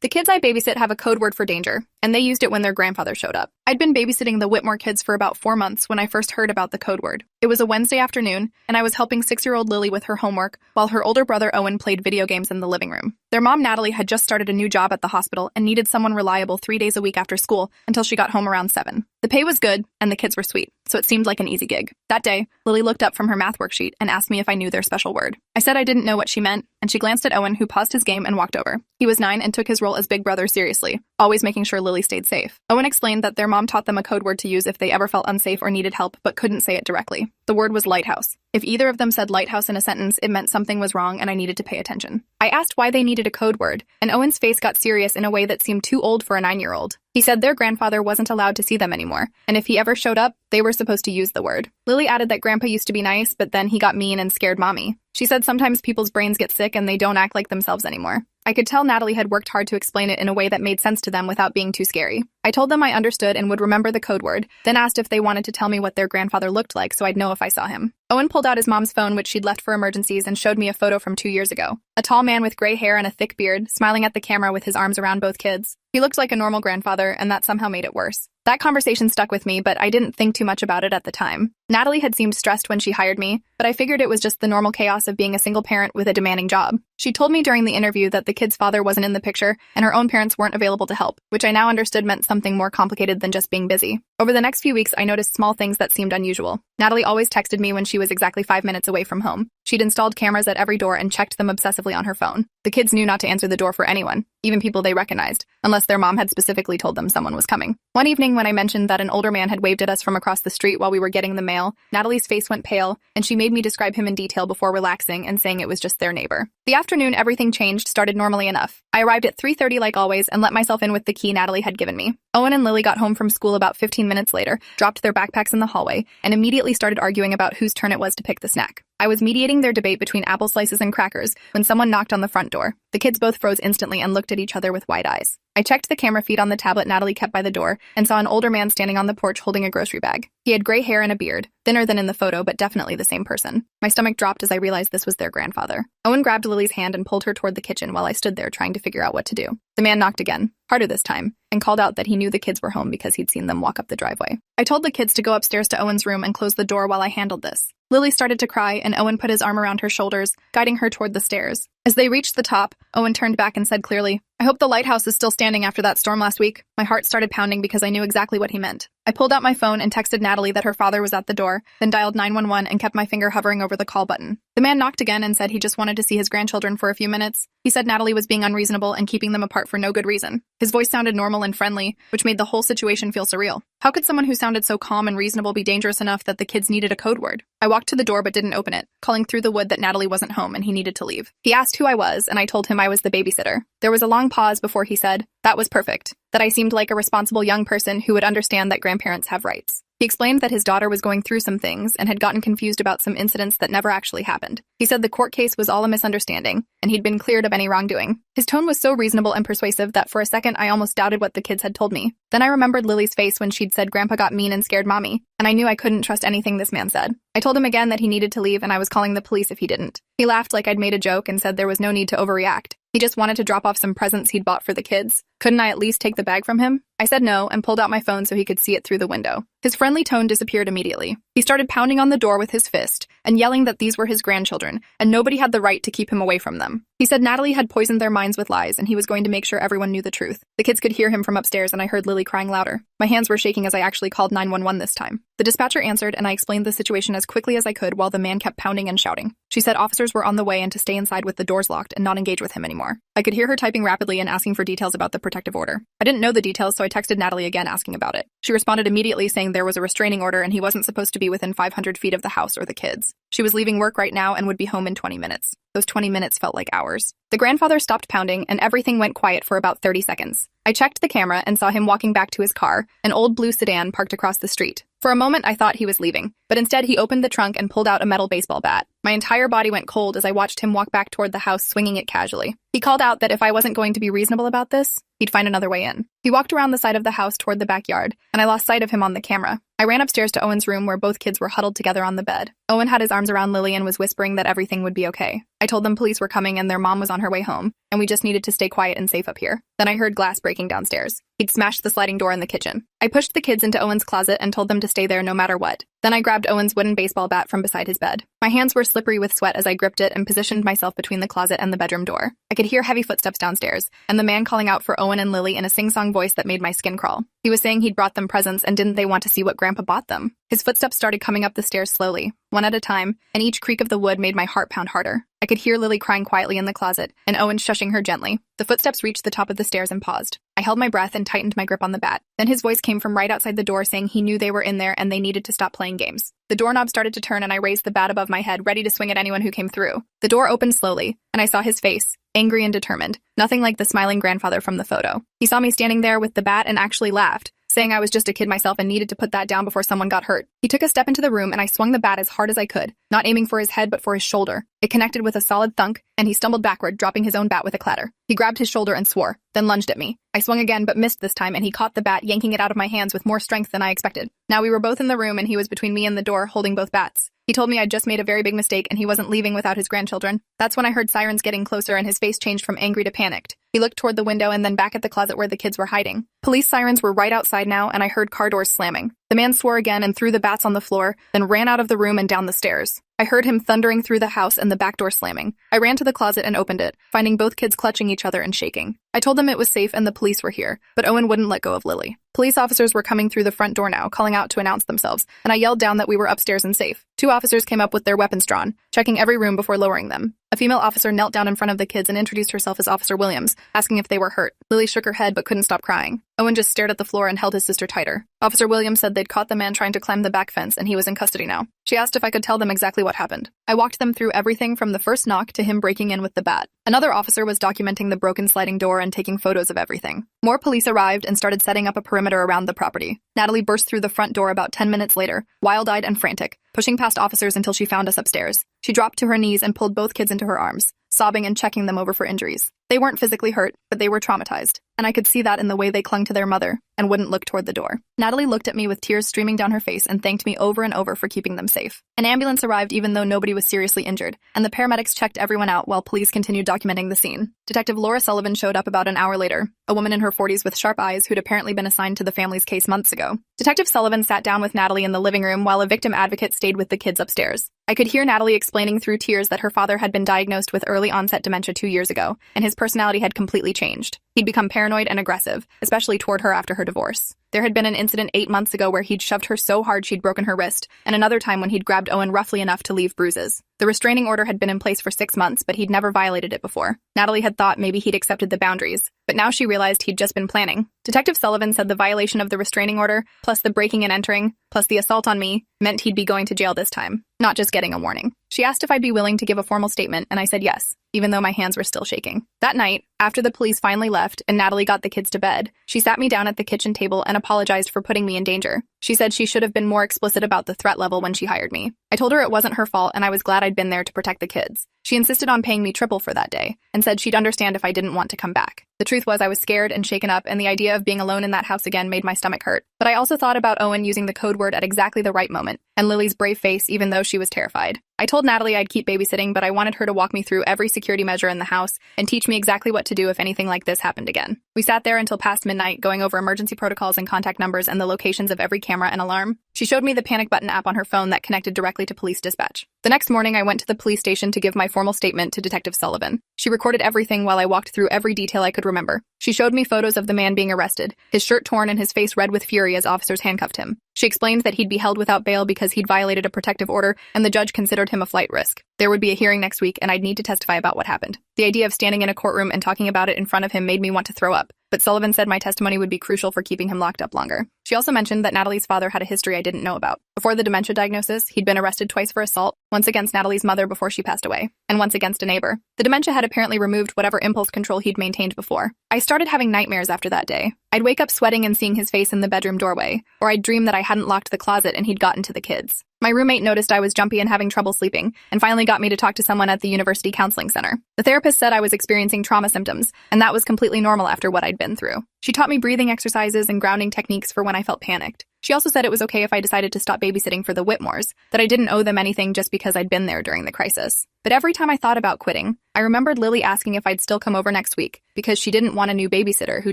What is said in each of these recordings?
The kids I babysit have a code word for danger, and they used it when their grandfather showed up. I'd been babysitting the Whitmore kids for about 4 months when I first heard about the code word. It was a Wednesday afternoon, and I was helping 6-year-old Lily with her homework while her older brother Owen played video games in the living room. Their mom Natalie had just started a new job at the hospital and needed someone reliable 3 days a week after school until she got home around 7. The pay was good, and the kids were sweet, so it seemed like an easy gig. That day, Lily looked up from her math worksheet and asked me if I knew their special word. I said I didn't know what she meant, and she glanced at Owen, who paused his game and walked over. He was 9 and took his role as big brother seriously, always making sure Lily stayed safe. Owen explained that their mom taught them a code word to use if they ever felt unsafe or needed help but couldn't say it directly. The word was lighthouse. If either of them said lighthouse in a sentence, it meant something was wrong and I needed to pay attention. I asked why they needed a code word, and Owen's face got serious in a way that seemed too old for a 9-year-old. He said their grandfather wasn't allowed to see them anymore, and if he ever showed up, they were supposed to use the word. Lily added that Grandpa used to be nice, but then he got mean and scared Mommy. She said sometimes people's brains get sick and they don't act like themselves anymore. I could tell Natalie had worked hard to explain it in a way that made sense to them without being too scary. I told them I understood and would remember the code word, then asked if they wanted to tell me what their grandfather looked like so I'd know if I saw him. Owen pulled out his mom's phone, which she'd left for emergencies, and showed me a photo from 2 years ago. A tall man with gray hair and a thick beard, smiling at the camera with his arms around both kids. He looked like a normal grandfather, and that somehow made it worse. That conversation stuck with me, but I didn't think too much about it at the time. Natalie had seemed stressed when she hired me, but I figured it was just the normal chaos of being a single parent with a demanding job. She told me during the interview that the kid's father wasn't in the picture and her own parents weren't available to help, which I now understood meant something more complicated than just being busy. Over the next few weeks, I noticed small things that seemed unusual. Natalie always texted me when she was exactly 5 minutes away from home. She'd installed cameras at every door and checked them obsessively on her phone. The kids knew not to answer the door for anyone, even people they recognized, unless their mom had specifically told them someone was coming. One evening when I mentioned that an older man had waved at us from across the street while we were getting the mail, Natalie's face went pale, and she made me describe him in detail before relaxing and saying it was just their neighbor. The afternoon everything changed started normally enough. I arrived at 3:30 like always and let myself in with the key Natalie had given me. Owen and Lily got home from school about 15 minutes later, dropped their backpacks in the hallway, and immediately started arguing about whose turn it was to pick the snack. I was mediating their debate between apple slices and crackers when someone knocked on the front door. The kids both froze instantly and looked at each other with wide eyes. I checked the camera feed on the tablet Natalie kept by the door and saw an older man standing on the porch holding a grocery bag. He had gray hair and a beard, thinner than in the photo, but definitely the same person. My stomach dropped as I realized this was their grandfather. Owen grabbed Lily's hand and pulled her toward the kitchen while I stood there trying to figure out what to do. The man knocked again, harder this time, and called out that he knew the kids were home because he'd seen them walk up the driveway. I told the kids to go upstairs to Owen's room and close the door while I handled this. Lily started to cry, and Owen put his arm around her shoulders, guiding her toward the stairs. As they reached the top, Owen turned back and said clearly, "I hope the lighthouse is still standing after that storm last week." My heart started pounding because I knew exactly what he meant. I pulled out my phone and texted Natalie that her father was at the door, then dialed 911 and kept my finger hovering over the call button. The man knocked again and said he just wanted to see his grandchildren for a few minutes. He said Natalie was being unreasonable and keeping them apart for no good reason. His voice sounded normal and friendly, which made the whole situation feel surreal. How could someone who sounded so calm and reasonable be dangerous enough that the kids needed a code word? I walked to the door but didn't open it, calling through the wood that Natalie wasn't home and he needed to leave. He asked who I was, and I told him I was the babysitter. There was a long pause before he said, "That was perfect," that I seemed like a responsible young person who would understand that grandparents have rights. He explained that his daughter was going through some things and had gotten confused about some incidents that never actually happened. He said the court case was all a misunderstanding, and he'd been cleared of any wrongdoing. His tone was so reasonable and persuasive that for a second I almost doubted what the kids had told me. Then I remembered Lily's face when she'd said Grandpa got mean and scared Mommy, and I knew I couldn't trust anything this man said. I told him again that he needed to leave and I was calling the police if he didn't. He laughed like I'd made a joke and said there was no need to overreact. He just wanted to drop off some presents he'd bought for the kids. Couldn't I at least take the bag from him? I said no and pulled out my phone so he could see it through the window. His friendly tone disappeared immediately. He started pounding on the door with his fist and yelling that these were his grandchildren and nobody had the right to keep him away from them. He said Natalie had poisoned their minds with lies and he was going to make sure everyone knew the truth. The kids could hear him from upstairs and I heard Lily crying louder. My hands were shaking as I actually called 911 this time. The dispatcher answered and I explained the situation as quickly as I could while the man kept pounding and shouting. She said officers were on the way and to stay inside with the doors locked and not engage with him anymore. I could hear her typing rapidly and asking for details about the protective order. I didn't know the details, so I texted Natalie again asking about it. She responded immediately saying there was a restraining order and he wasn't supposed to be within 500 feet of the house or the kids. She was leaving work right now and would be home in 20 minutes. Those 20 minutes felt like hours. The grandfather stopped pounding and everything went quiet for about 30 seconds. I checked the camera and saw him walking back to his car, an old blue sedan parked across the street. For a moment, I thought he was leaving, but instead he opened the trunk and pulled out a metal baseball bat. My entire body went cold as I watched him walk back toward the house swinging it casually. He called out that if I wasn't going to be reasonable about this, he'd find another way in. He walked around the side of the house toward the backyard, and I lost sight of him on the camera. I ran upstairs to Owen's room where both kids were huddled together on the bed. Owen had his arms around Lily and was whispering that everything would be okay. I told them police were coming and their mom was on her way home, and we just needed to stay quiet and safe up here. Then I heard glass breaking downstairs. He'd smashed the sliding door in the kitchen. I pushed the kids into Owen's closet and told them to stay there no matter what. Then I grabbed Owen's wooden baseball bat from beside his bed. My hands were slippery with sweat as I gripped it and positioned myself between the closet and the bedroom door. I could hear heavy footsteps downstairs, and the man calling out for Owen and Lily in a sing-song voice that made my skin crawl. He was saying he'd brought them presents and didn't they want to see what Grandpa bought them. His footsteps started coming up the stairs slowly, one at a time, and each creak of the wood made my heart pound harder. I could hear Lily crying quietly in the closet, and Owen shushing her gently. The footsteps reached the top of the stairs and paused. I held my breath and tightened my grip on the bat. Then his voice came from right outside the door saying he knew they were in there and they needed to stop playing games. The doorknob started to turn and I raised the bat above my head, ready to swing at anyone who came through. The door opened slowly, and I saw his face, angry and determined, nothing like the smiling grandfather from the photo. He saw me standing there with the bat and actually laughed, saying I was just a kid myself and needed to put that down before someone got hurt. He took a step into the room and I swung the bat as hard as I could, not aiming for his head but for his shoulder. It connected with a solid thunk, and he stumbled backward, dropping his own bat with a clatter. He grabbed his shoulder and swore, then lunged at me. I swung again but missed this time, and he caught the bat, yanking it out of my hands with more strength than I expected. Now we were both in the room and he was between me and the door, holding both bats. He told me I'd just made a very big mistake and he wasn't leaving without his grandchildren. That's when I heard sirens getting closer and his face changed from angry to panicked. He looked toward the window and then back at the closet where the kids were hiding. Police sirens were right outside now, and I heard car doors slamming. The man swore again and threw the bats on the floor, then ran out of the room and down the stairs. I heard him thundering through the house and the back door slamming. I ran to the closet and opened it, finding both kids clutching each other and shaking. I told them it was safe and the police were here, but Owen wouldn't let go of Lily. Police officers were coming through the front door now, calling out to announce themselves, and I yelled down that we were upstairs and safe. 2 officers came up with their weapons drawn, checking every room before lowering them. A female officer knelt down in front of the kids and introduced herself as Officer Williams, asking if they were hurt. Lily shook her head but couldn't stop crying. Owen just stared at the floor and held his sister tighter. Officer Williams said they'd caught the man trying to climb the back fence and he was in custody now. She asked if I could tell them exactly what happened. I walked them through everything from the first knock to him breaking in with the bat. Another officer was documenting the broken sliding door and taking photos of everything. More police arrived and started setting up a perimeter around the property. Natalie burst through the front door about 10 minutes later, wild-eyed and frantic, pushing past officers until she found us upstairs. She dropped to her knees and pulled both kids into her arms, sobbing and checking them over for injuries. They weren't physically hurt, but they were traumatized, and I could see that in the way they clung to their mother and wouldn't look toward the door. Natalie looked at me with tears streaming down her face and thanked me over and over for keeping them safe. An ambulance arrived even though nobody was seriously injured, and the paramedics checked everyone out while police continued documenting the scene. Detective Laura Sullivan showed up about an hour later, a woman in her 40s with sharp eyes who'd apparently been assigned to the family's case months ago. Detective Sullivan sat down with Natalie in the living room while a victim advocate stayed with the kids upstairs. I could hear Natalie explaining through tears that her father had been diagnosed with early-onset dementia 2 years ago, and his personality had completely changed. He'd become paranoid and aggressive, especially toward her after her divorce. There had been an incident 8 months ago where he'd shoved her so hard she'd broken her wrist, and another time when he'd grabbed Owen roughly enough to leave bruises. The restraining order had been in place for 6 months, but he'd never violated it before. Natalie had thought maybe he'd accepted the boundaries, but now she realized he'd just been planning. Detective Sullivan said the violation of the restraining order, plus the breaking and entering, plus the assault on me, meant he'd be going to jail this time, not just getting a warning. She asked if I'd be willing to give a formal statement, and I said yes, even though my hands were still shaking. That night, after the police finally left and Natalie got the kids to bed, she sat me down at the kitchen table and apologized for putting me in danger. She said she should have been more explicit about the threat level when she hired me. I told her it wasn't her fault and I was glad I'd been there to protect the kids. She insisted on paying me triple for that day and said she'd understand if I didn't want to come back. The truth was I was scared and shaken up, and the idea of being alone in that house again made my stomach hurt. But I also thought about Owen using the code word at exactly the right moment, and Lily's brave face even though she was terrified. I told Natalie I'd keep babysitting, but I wanted her to walk me through every security measure in the house and teach me exactly what to do if anything like this happened again. We sat there until past midnight, going over emergency protocols and contact numbers and the locations of every camera and alarm. She showed me the panic button app on her phone that connected directly to police dispatch. The next morning, I went to the police station to give my formal statement to Detective Sullivan. She recorded everything while I walked through every detail I could remember. She showed me photos of the man being arrested, his shirt torn and his face red with fury as officers handcuffed him. She explained that he'd be held without bail because he'd violated a protective order and the judge considered him a flight risk. There would be a hearing next week and I'd need to testify about what happened. The idea of standing in a courtroom and talking about it in front of him made me want to throw up, but Sullivan said my testimony would be crucial for keeping him locked up longer. She also mentioned that Natalie's father had a history I didn't know about. Before the dementia diagnosis, he'd been arrested twice for assault, once against Natalie's mother before she passed away, and once against a neighbor. The dementia had apparently removed whatever impulse control he'd maintained before. I started having nightmares after that day. I'd wake up sweating and seeing his face in the bedroom doorway, or I'd dream that I hadn't locked the closet and he'd gotten to the kids. My roommate noticed I was jumpy and having trouble sleeping, and finally got me to talk to someone at the University Counseling Center. The therapist said I was experiencing trauma symptoms, and that was completely normal after what I'd been through. She taught me breathing exercises and grounding techniques for when I felt panicked. She also said it was okay if I decided to stop babysitting for the Whitmores, that I didn't owe them anything just because I'd been there during the crisis. But every time I thought about quitting, I remembered Lily asking if I'd still come over next week because she didn't want a new babysitter who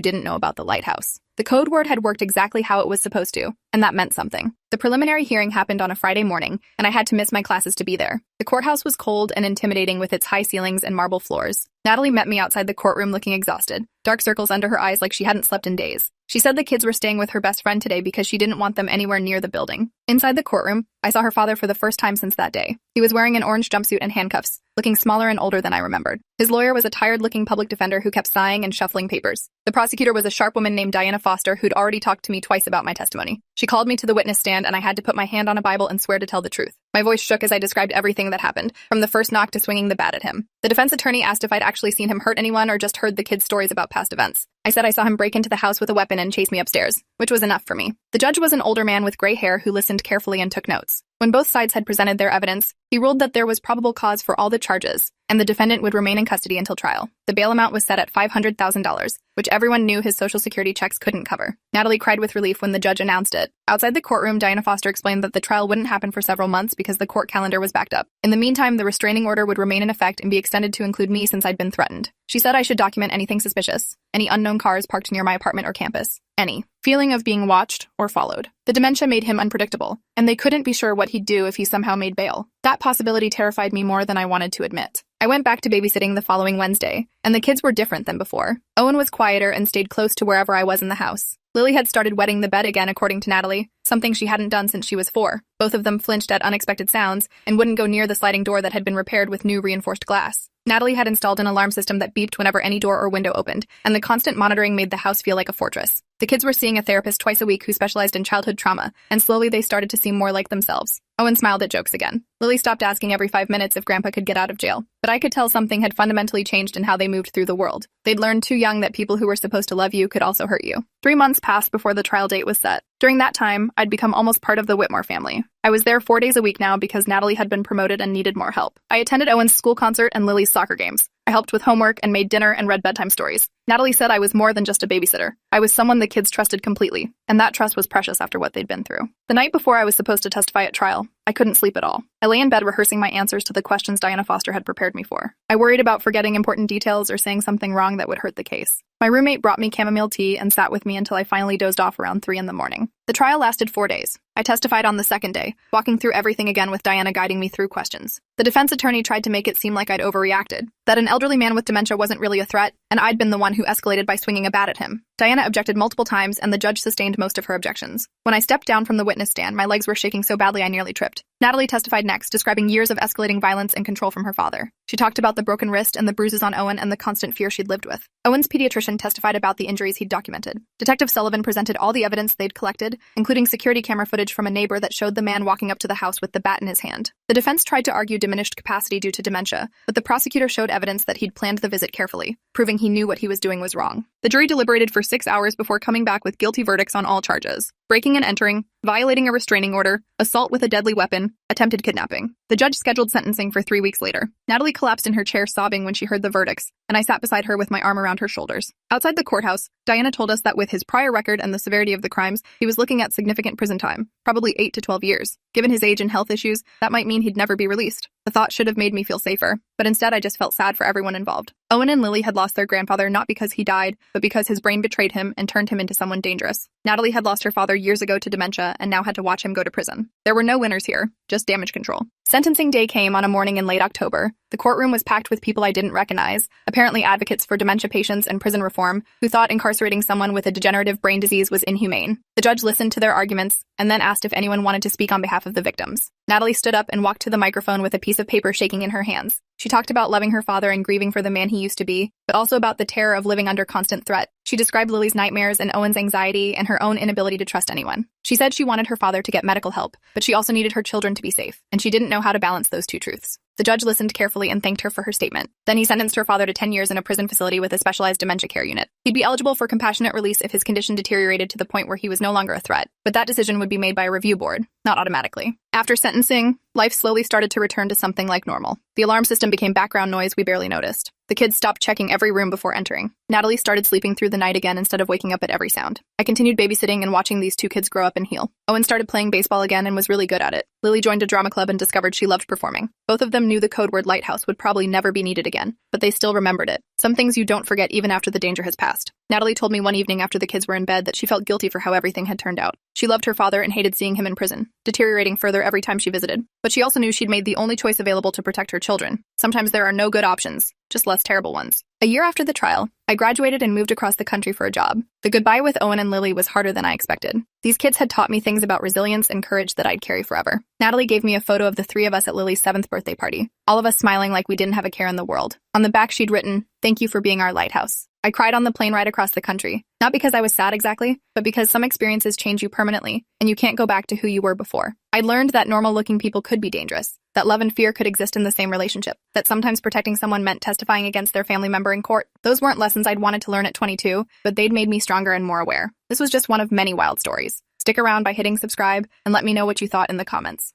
didn't know about the lighthouse. The code word had worked exactly how it was supposed to, and that meant something. The preliminary hearing happened on a Friday morning, and I had to miss my classes to be there. The courthouse was cold and intimidating with its high ceilings and marble floors. Natalie met me outside the courtroom looking exhausted, dark circles under her eyes like she hadn't slept in days. She said the kids were staying with her best friend today because she didn't want them anywhere near the building. Inside the courtroom, I saw her father for the first time since that day. He was wearing an orange jumpsuit and handcuffs, looking smaller and older than I remembered. His lawyer was a tired-looking public defender who kept sighing and shuffling papers. The prosecutor was a sharp woman named Diana Foster who'd already talked to me twice about my testimony. She called me to the witness stand and I had to put my hand on a Bible and swear to tell the truth. My voice shook as I described everything that happened, from the first knock to swinging the bat at him. The defense attorney asked if I'd actually seen him hurt anyone or just heard the kids' stories about past events. I said I saw him break into the house with a weapon and chase me upstairs, which was enough for me. The judge was an older man with gray hair who listened carefully and took notes. When both sides had presented their evidence, he ruled that there was probable cause for all the charges, and the defendant would remain in custody until trial. The bail amount was set at $500,000, which everyone knew his Social Security checks couldn't cover. Natalie cried with relief when the judge announced it. Outside the courtroom, Diana Foster explained that the trial wouldn't happen for several months because the court calendar was backed up. In the meantime, the restraining order would remain in effect and be extended to include me since I'd been threatened. She said I should document anything suspicious, any unknown cars parked near my apartment or campus, any feeling of being watched or followed. The dementia made him unpredictable, and they couldn't be sure what he'd do if he somehow made bail. That possibility terrified me more than I wanted to admit. I went back to babysitting the following Wednesday, and the kids were different than before. Owen was quieter and stayed close to wherever I was in the house. Lily had started wetting the bed again, according to Natalie, something she hadn't done since she was 4. Both of them flinched at unexpected sounds and wouldn't go near the sliding door that had been repaired with new reinforced glass. Natalie had installed an alarm system that beeped whenever any door or window opened, and the constant monitoring made the house feel like a fortress. The kids were seeing a therapist twice a week who specialized in childhood trauma, and slowly they started to seem more like themselves. Owen smiled at jokes again. Lily stopped asking every 5 minutes if Grandpa could get out of jail, but I could tell something had fundamentally changed in how they moved through the world. They'd learned too young that people who were supposed to love you could also hurt you. 3 months passed before the trial date was set. During that time, I'd become almost part of the Whitmore family. I was there 4 days a week now because Natalie had been promoted and needed more help. I attended Owen's school concert and Lily's soccer games. I helped with homework and made dinner and read bedtime stories. Natalie said I was more than just a babysitter. I was someone the kids trusted completely, and that trust was precious after what they'd been through. The night before I was supposed to testify at trial, I couldn't sleep at all. I lay in bed rehearsing my answers to the questions Diana Foster had prepared me for. I worried about forgetting important details or saying something wrong that would hurt the case. My roommate brought me chamomile tea and sat with me until I finally dozed off around 3 in the morning. The trial lasted 4 days. I testified on the second day, walking through everything again with Diana guiding me through questions. The defense attorney tried to make it seem like I'd overreacted, that an elderly man with dementia wasn't really a threat, and I'd been the one who escalated by swinging a bat at him. Diana objected multiple times, and the judge sustained most of her objections. When I stepped down from the witness stand, my legs were shaking so badly I nearly tripped. Natalie testified next, describing years of escalating violence and control from her father. She talked about the broken wrist and the bruises on Owen and the constant fear she'd lived with. Owen's pediatrician testified about the injuries he'd documented. Detective Sullivan presented all the evidence they'd collected, including security camera footage from a neighbor that showed the man walking up to the house with the bat in his hand. The defense tried to argue diminished capacity due to dementia, but the prosecutor showed evidence that he'd planned the visit carefully, proving he knew what he was doing was wrong. The jury deliberated for 6 hours before coming back with guilty verdicts on all charges: breaking and entering, violating a restraining order, assault with a deadly weapon, attempted kidnapping. The judge scheduled sentencing for 3 weeks later. Natalie collapsed in her chair sobbing when she heard the verdicts, and I sat beside her with my arm around her shoulders. Outside the courthouse, Diana told us that with his prior record and the severity of the crimes, he was looking at significant prison time, probably 8 to 12 years. Given his age and health issues, that might mean he'd never be released. The thought should have made me feel safer, but instead I just felt sad for everyone involved. Owen and Lily had lost their grandfather not because he died, but because his brain betrayed him and turned him into someone dangerous. Natalie had lost her father years ago to dementia and now had to watch him go to prison. There were no winners here, just damage control. Sentencing day came on a morning in late October. The courtroom was packed with people I didn't recognize, apparently advocates for dementia patients and prison reform, who thought incarcerating someone with a degenerative brain disease was inhumane. The judge listened to their arguments and then asked if anyone wanted to speak on behalf of the victims. Natalie stood up and walked to the microphone with a piece of paper shaking in her hands. She talked about loving her father and grieving for the man he used to be, but also about the terror of living under constant threat. She described Lily's nightmares and Owen's anxiety and her own inability to trust anyone. She said she wanted her father to get medical help, but she also needed her children to be safe, and she didn't know how to balance those two truths. The judge listened carefully and thanked her for her statement. Then he sentenced her father to 10 years in a prison facility with a specialized dementia care unit. He'd be eligible for compassionate release if his condition deteriorated to the point where he was no longer a threat, but that decision would be made by a review board, not automatically. After sentencing, life slowly started to return to something like normal. The alarm system became background noise we barely noticed. The kids stopped checking every room before entering. Natalie started sleeping through the night again instead of waking up at every sound. I continued babysitting and watching these two kids grow up and heal. Owen started playing baseball again and was really good at it. Lily joined a drama club and discovered she loved performing. Both of them knew the code word lighthouse would probably never be needed again, but they still remembered it. Some things you don't forget even after the danger has passed. Natalie told me one evening after the kids were in bed that she felt guilty for how everything had turned out. She loved her father and hated seeing him in prison, deteriorating further every time she visited. But she also knew she'd made the only choice available to protect her children. Sometimes there are no good options, just less terrible ones. A year after the trial, I graduated and moved across the country for a job. The goodbye with Owen and Lily was harder than I expected. These kids had taught me things about resilience and courage that I'd carry forever. Natalie gave me a photo of the three of us at Lily's 7th birthday party, all of us smiling like we didn't have a care in the world. On the back she'd written, "Thank you for being our lighthouse." I cried on the plane ride across the country, not because I was sad exactly, but because some experiences change you permanently, and you can't go back to who you were before. I learned that normal-looking people could be dangerous, that love and fear could exist in the same relationship, that sometimes protecting someone meant testifying against their family member in court. Those weren't lessons I'd wanted to learn at 22, but they'd made me stronger and more aware. This was just one of many wild stories. Stick around by hitting subscribe and let me know what you thought in the comments.